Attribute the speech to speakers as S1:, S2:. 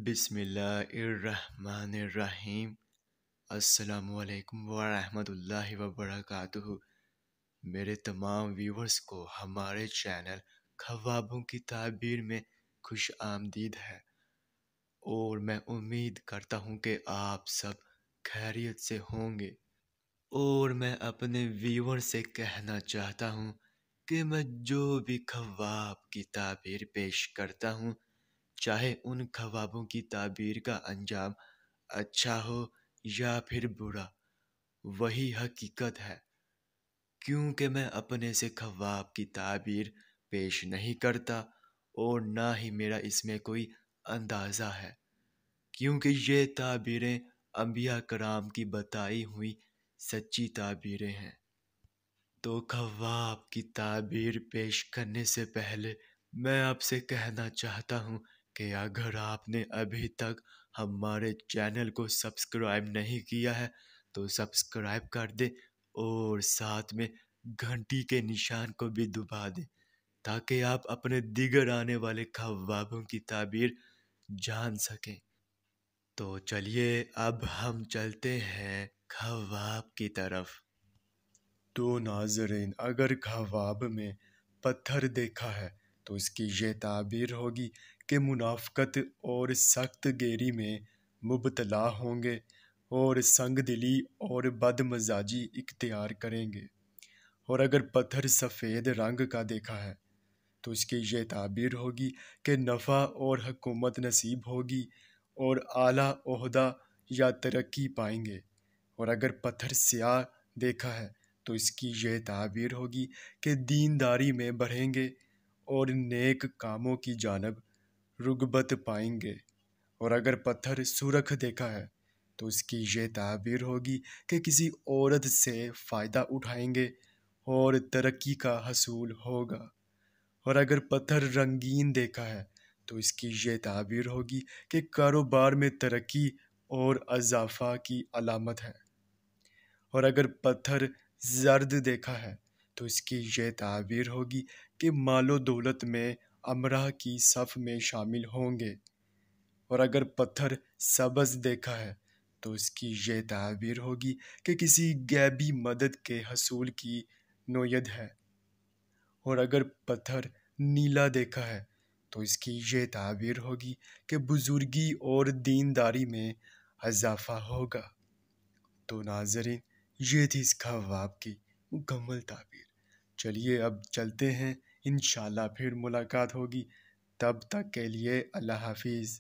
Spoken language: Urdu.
S1: بسم اللہ الرحمن الرحیم۔ السلام علیکم ورحمۃ اللہ وبرکاتہ۔ میرے تمام ویورز کو ہمارے چینل خوابوں کی تعبیر میں خوش آمدید ہے، اور میں امید کرتا ہوں کہ آپ سب خیریت سے ہوں گے۔ اور میں اپنے ویور سے کہنا چاہتا ہوں کہ میں جو بھی خواب کی تعبیر پیش کرتا ہوں، چاہے ان خوابوں کی تعبیر کا انجام اچھا ہو یا پھر برا، وہی حقیقت ہے، کیونکہ میں اپنے سے خواب کی تعبیر پیش نہیں کرتا، اور نہ ہی میرا اس میں کوئی اندازہ ہے، کیونکہ یہ تعبیریں انبیاء کرام کی بتائی ہوئی سچی تعبیریں ہیں۔ تو خواب کی تعبیر پیش کرنے سے پہلے میں آپ سے کہنا چاہتا ہوں کہ اگر آپ نے ابھی تک ہمارے چینل کو سبسکرائب نہیں کیا ہے تو سبسکرائب کر دیں، اور ساتھ میں گھنٹی کے نشان کو بھی دبا دیں، تاکہ آپ اپنے دیگر آنے والے خوابوں کی تعبیر جان سکیں۔ تو چلیے اب ہم چلتے ہیں خواب کی طرف۔ تو ناظرین، اگر خواب میں پتھر دیکھا ہے تو اس کی یہ تعبیر ہوگی کہ منافقت اور سخت گیری میں مبتلا ہوں گے، اور سنگ دلی اور بد مزاجی اختیار کریں گے۔ اور اگر پتھر سفید رنگ کا دیکھا ہے تو اس کی یہ تعبیر ہوگی کہ نفع اور حکومت نصیب ہوگی، اور اعلیٰ عہدہ یا ترقی پائیں گے۔ اور اگر پتھر سیاہ دیکھا ہے تو اس کی یہ تعبیر ہوگی کہ دینداری میں بڑھیں گے، اور نیک کاموں کی جانب رغبت پائیں گے۔ اور اگر پتھر سرخ دیکھا ہے تو اس کی یہ تعبیر ہوگی کہ کسی عورت سے فائدہ اٹھائیں گے، اور ترقی کا حصول ہوگا۔ اور اگر پتھر رنگین دیکھا ہے تو اس کی یہ تعبیر ہوگی کہ کاروبار میں ترقی اور اضافہ کی علامت ہے۔ اور اگر پتھر زرد دیکھا ہے تو اس کی یہ تعبیر ہوگی کہ مال و دولت میں امراء کی صف میں شامل ہوں گے۔ اور اگر پتھر سبز دیکھا ہے تو اس کی یہ تعبیر ہوگی کہ کسی غیبی مدد کے حصول کی نوید ہے۔ اور اگر پتھر نیلا دیکھا ہے تو اس کی یہ تعبیر ہوگی کہ بزرگی اور دینداری میں اضافہ ہوگا۔ تو ناظرین، یہ تھی اس خواب کی مکمل تعبیر۔ چلیے اب چلتے ہیں، انشاءاللہ پھر ملاقات ہوگی، تب تک کے لیے اللہ حافظ۔